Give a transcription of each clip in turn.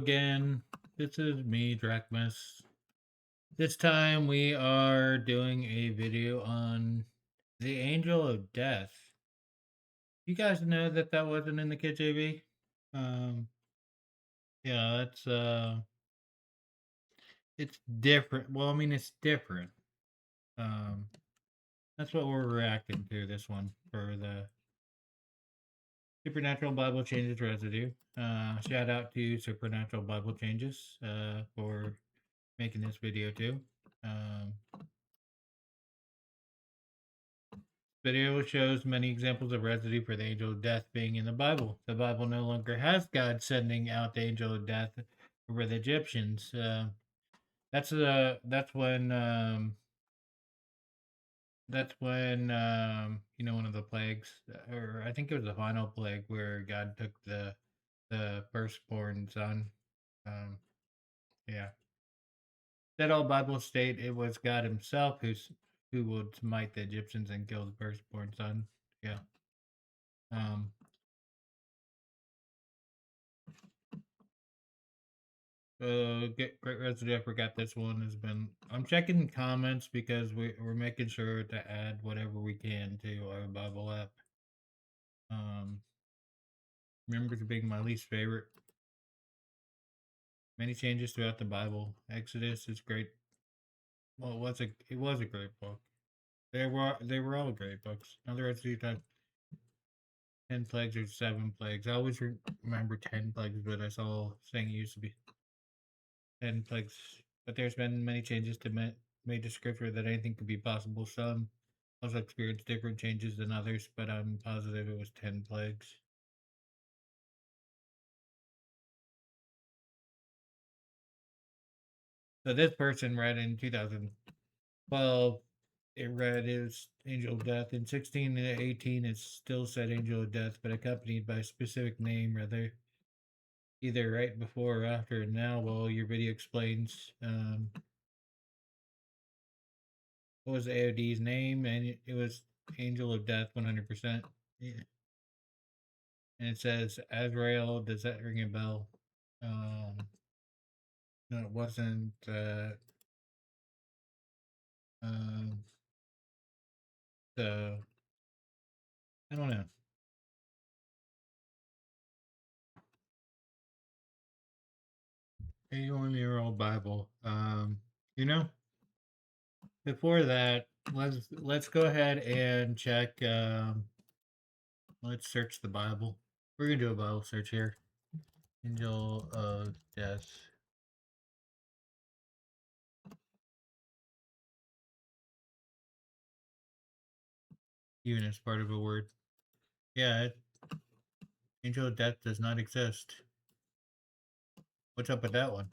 Again, this is me, Drachmus. This time we are doing a video on the Angel of Death. You guys know that that wasn't in the KJV? Um, yeah, it's different. Well, I mean, it's different. Um, that's what we're reacting to this one for the Supernatural Bible Changes Residue. Shout out to Supernatural Bible Changes for making this video too. Um, Video shows many examples of residue for the angel of death being in the Bible. The Bible no longer has God sending out the angel of death over the Egyptians. That's when one of the plagues, or I think it was the final plague, where God took the firstborn son. Um, yeah, that all Bible state it was God Himself who would smite the Egyptians and kill the firstborn son. Yeah. Um, Great Residue. I forgot this one has been. I'm checking comments because we're making sure to add whatever we can to our Bible app. Um, Remembers being my least favorite. Many changes throughout the Bible. Exodus is great. Well, it was a great book. They were all great books. Another Residue type. 10 plagues or 7 plagues. I always remember 10 plagues, but I saw saying it used to be 10 plagues. But there's been many changes to made to scripture that anything could be possible. Some also experienced different changes than others, but I'm positive it was 10 plagues. So this person read in 2012. It read is angel of death. In 16 and 18, it still said angel of death, but accompanied by a specific name, rather either right before or after. And now, well, your video explains what was AOD's name, and it was Angel of Death 100%. Yeah. And it says Azrael. Does that ring a bell? Um, no, it wasn't. Um, the I don't know. 81-year-old Bible. You know. Before that, let's go ahead and check. Let's search the Bible. We're gonna do a Bible search here. Angel of Death. Even as part of a word. Yeah, Angel of Death does not exist. What's up with that one?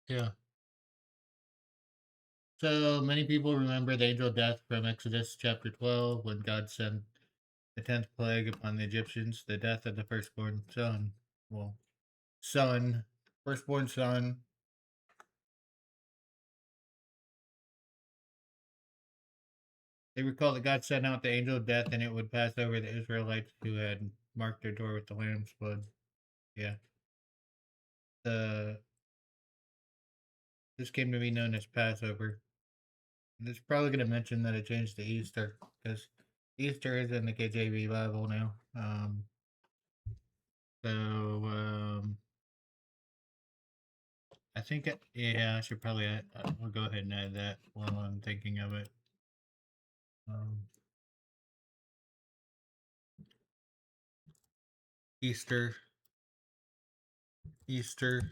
Yeah. So many people remember the angel of death from Exodus chapter 12 when God sent the 10th plague upon the Egyptians, the death of the firstborn son. Well, son, firstborn son. They recall that God sent out the angel of death and it would pass over the Israelites who had marked their door with the lamb's blood. Yeah. The This came to be known as Passover. And it's probably going to mention that it changed to Easter because Easter is in the KJV Bible now. So I think, yeah, I should probably I'll go ahead and add that while I'm thinking of it. Um, Easter, Easter.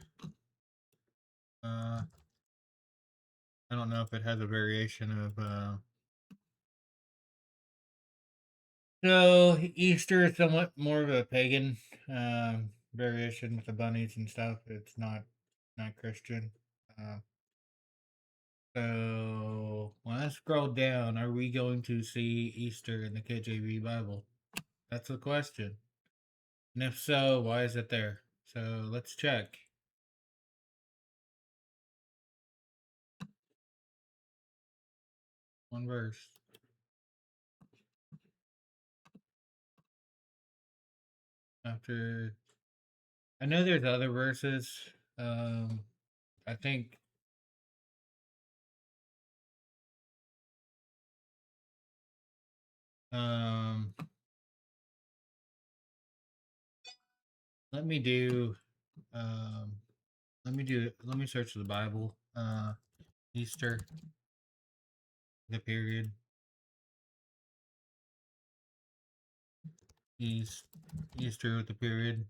I don't know if it has a variation of. So Easter is somewhat more of a pagan variation with the bunnies and stuff. It's not Christian. Uh, so when I scroll down, are we going to see Easter in the KJV Bible? That's the question. And if so, why is it there? So let's check. One verse. After I know there's other verses. Um, I think um, let me do um, let me search the Bible. Easter, the period. East Easter with the period.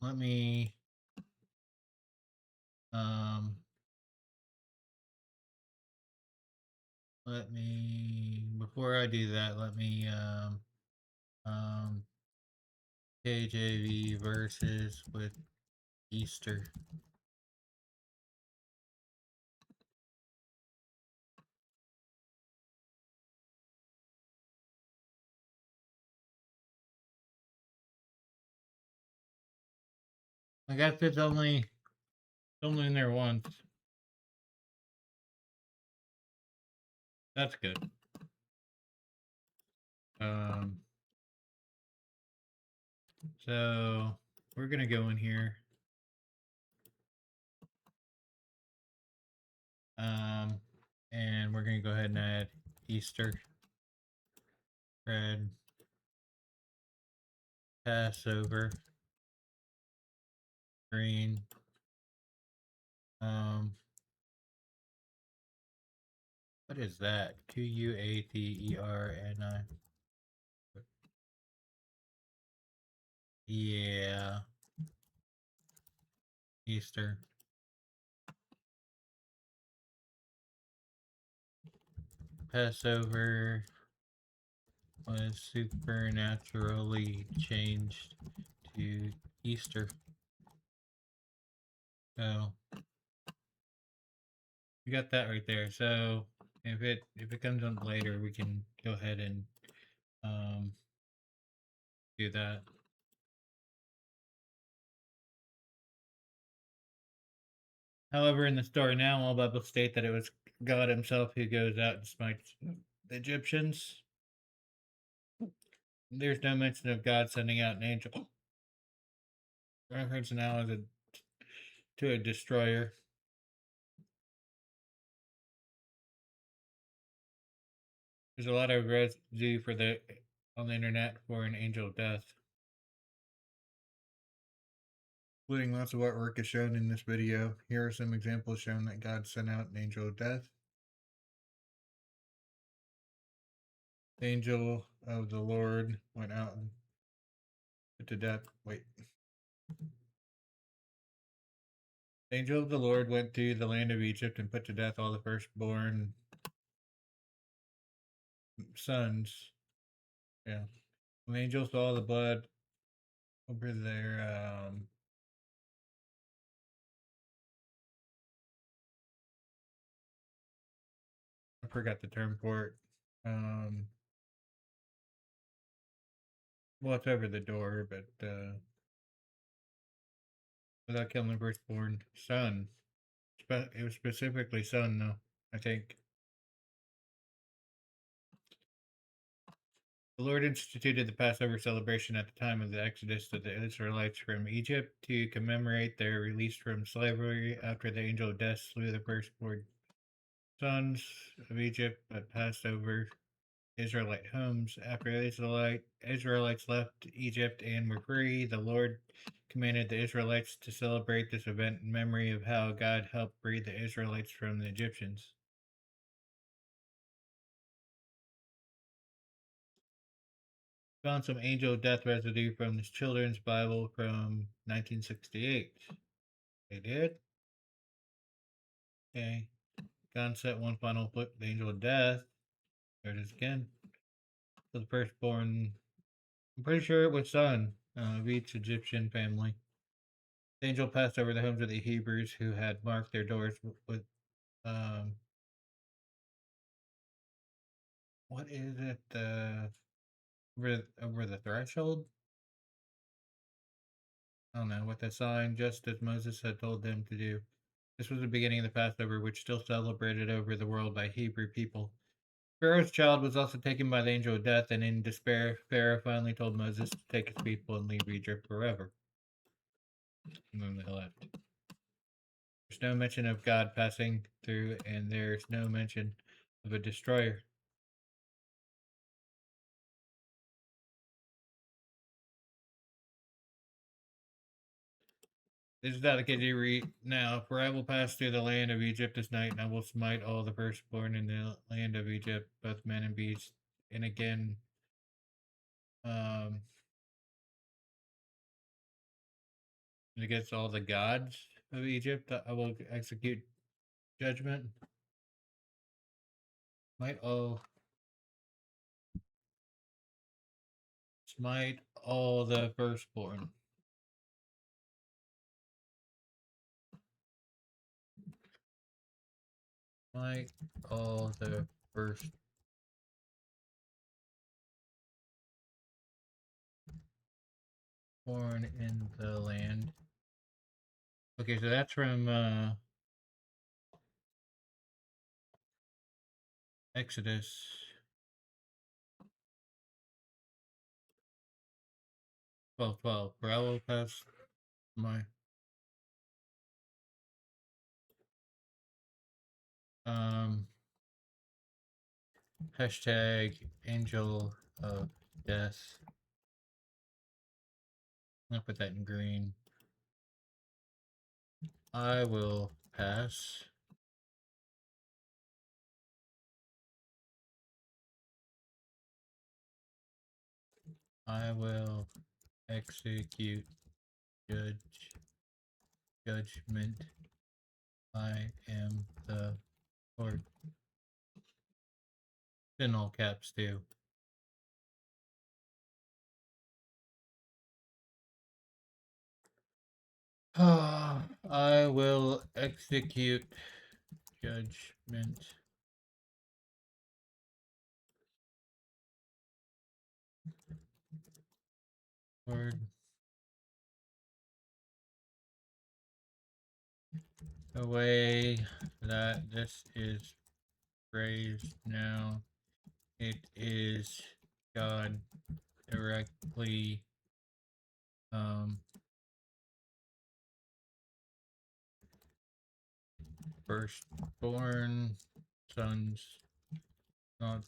Let me um before I do that, let me um KJV verses with Easter. I guess it's only in there once. That's good. Um, so we're gonna go in here. Um, and we're gonna go ahead and add Easter, red, Passover, green. Um, what is that? Quatheri. Yeah, Easter. Passover was supernaturally changed to Easter. So we got that right there. So if it comes up later, we can go ahead and um, do that. However, in the story now, all Bibles state that it was God Himself who goes out and smites the Egyptians. There's no mention of God sending out an angel. Reference now as to a destroyer. There's a lot of residue on the internet for an angel of death. Including lots of artwork is shown in this video. Here are some examples showing that God sent out an angel of death. The angel of the Lord went out and put to death. Wait. The angel of the Lord went to the land of Egypt and put to death all the firstborn sons. Yeah. When the angel saw the blood over there, I forgot the term for it. Well, it's over the door, but without killing the firstborn son. It was specifically son, though, I think. The Lord instituted the Passover celebration at the time of the exodus of the Israelites from Egypt to commemorate their release from slavery after the angel of death slew the firstborn sons of Egypt at Passover Israelite homes. After the Israelites left Egypt and were free, the Lord commanded the Israelites to celebrate this event in memory of how God helped free the Israelites from the Egyptians. Found some angel death residue from this children's Bible from 1968. They did? Okay. God set one final flip, the angel of death. There it is again. For the firstborn, I'm pretty sure it was son of each Egyptian family. The angel passed over the homes of the Hebrews who had marked their doors with, what is it? Over the threshold? I don't know, with a sign just as Moses had told them to do. This was the beginning of the Passover, which still celebrated over the world by Hebrew people. Pharaoh's child was also taken by the angel of death, and in despair, Pharaoh finally told Moses to take his people and leave Egypt forever. And then they left. There's no mention of God passing through, and there's no mention of a destroyer. This is dedicated to read now. For I will pass through the land of Egypt this night, and I will smite all the firstborn in the land of Egypt, both men and beasts. And again, against all the gods of Egypt, I will execute judgment. Smite all the firstborn. Smite all the firstborn in the land. Okay, so that's from Exodus 12:12. For I will pass my hashtag angel of death. I'll put that in green. I will pass. I will execute judgment. I am the Lord. In all caps too. I will execute judgment. Lord. The way that this is phrased now, it is God directly firstborn sons, not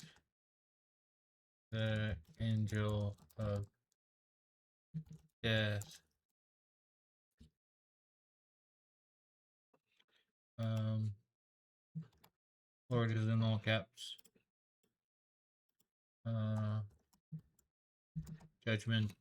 the angel of death. Lord is in all caps. Judgment.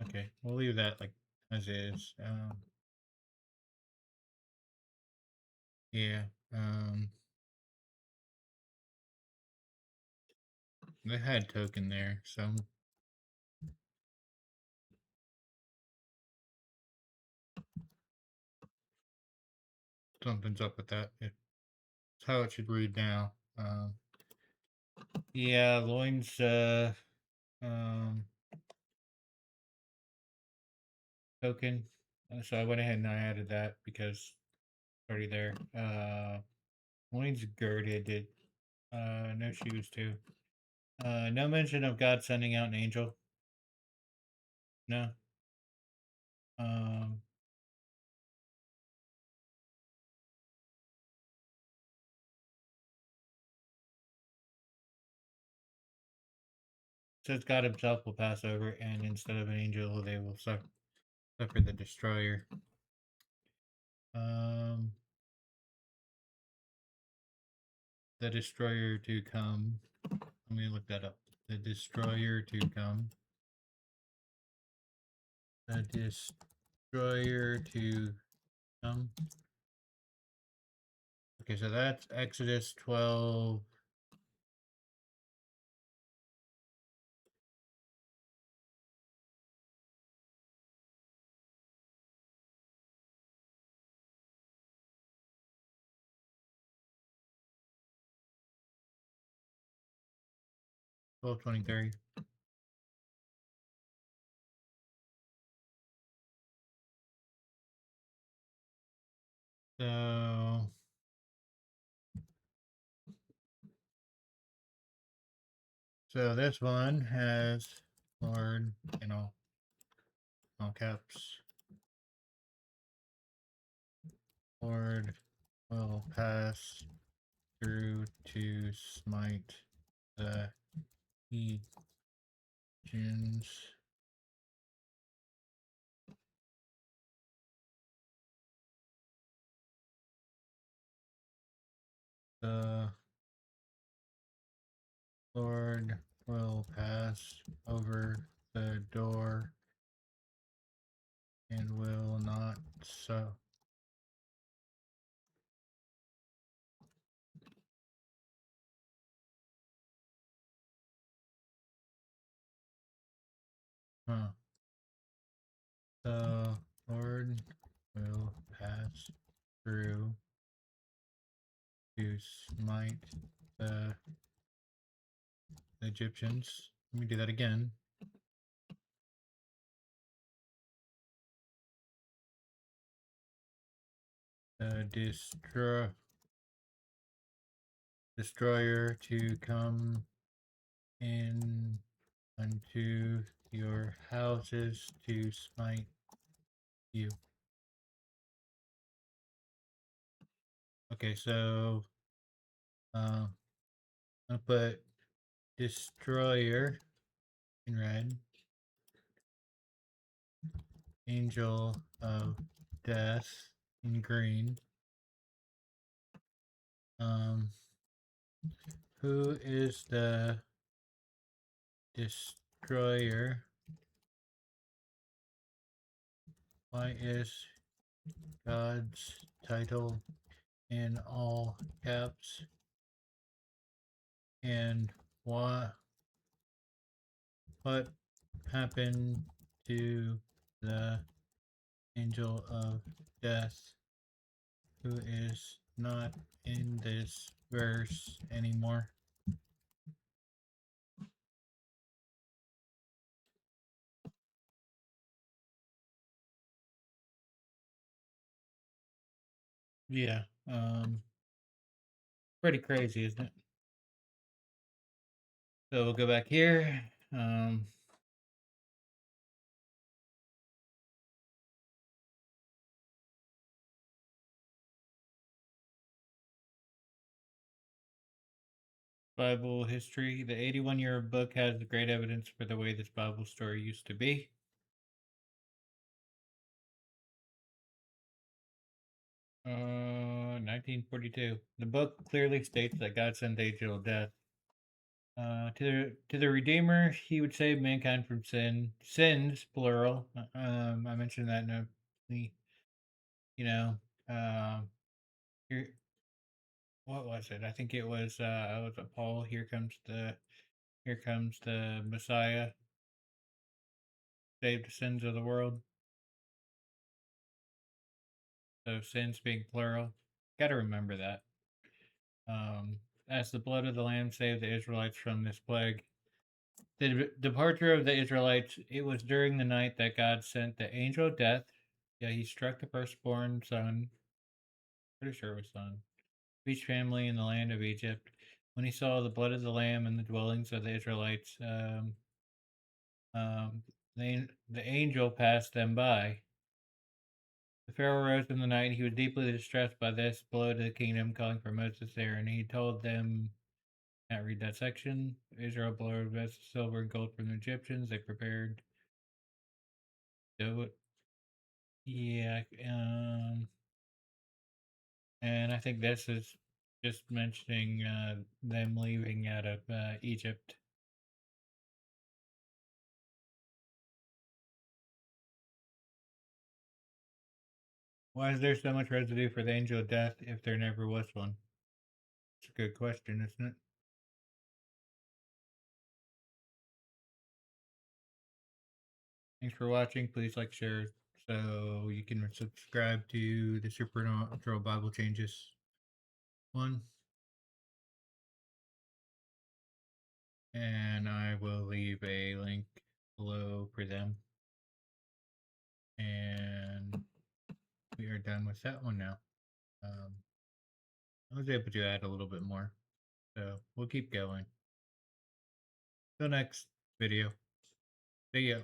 Okay, we'll leave that like as is. Yeah. They had token there, so something's up with that. It's how it should read now. Yeah, loins. Token. So I went ahead and I added that because it's already there. Loins girded. No shoes too. No mention of God sending out an angel. No. Um, says God himself will pass over, and instead of an angel, they will suffer the destroyer. The destroyer to come. Let me look that up. The destroyer to come. The destroyer to come. Okay, so that's Exodus 12. 1223. So this one has Lord, all caps. Lord will pass through to smite the Legions. The Lord will pass over the door and will not so. Huh. The Lord will pass through to smite the Egyptians. Let me do that again. The destroyer to come in unto your houses to smite you. Okay, so I'll put destroyer in red, angel of death in green. Who is the destroyer? Why is God's title in all caps? And what happened to the angel of death who is not in this verse anymore? Yeah, pretty crazy, isn't it? So we'll go back here. Bible history. The 81-year book has great evidence for the way this Bible story used to be. Uh, 1942. The book clearly states that God sent the angel of death to the Redeemer. He would save mankind from sins, plural. I mentioned that in the, you know, here, what was it? I think it was Paul. Here comes the Messiah, save the sins of the world. So sins being plural. Got to remember that. As the blood of the Lamb saved the Israelites from this plague. The departure of the Israelites, it was during the night that God sent the angel of death. Yeah, he struck the firstborn son. Pretty sure it was son. Each family in the land of Egypt. When he saw the blood of the Lamb in the dwellings of the Israelites, um, the angel passed them by. The Pharaoh rose in the night. He was deeply distressed by this blow to the kingdom, calling for Moses there, and he told them, can't read that section. Israel borrowed vessels, silver and gold from the Egyptians. They prepared. Do it. Yeah. And I think this is just mentioning them leaving out of Egypt. Why is there so much residue for the angel of death if there never was one? It's a good question, isn't it? Thanks for watching. Please like, share, so you can subscribe to the Supernatural Bible Changes one. and I will leave a link below for them. And we are done with that one now. I was able to add a little bit more, so we'll keep going. Till next video. See ya.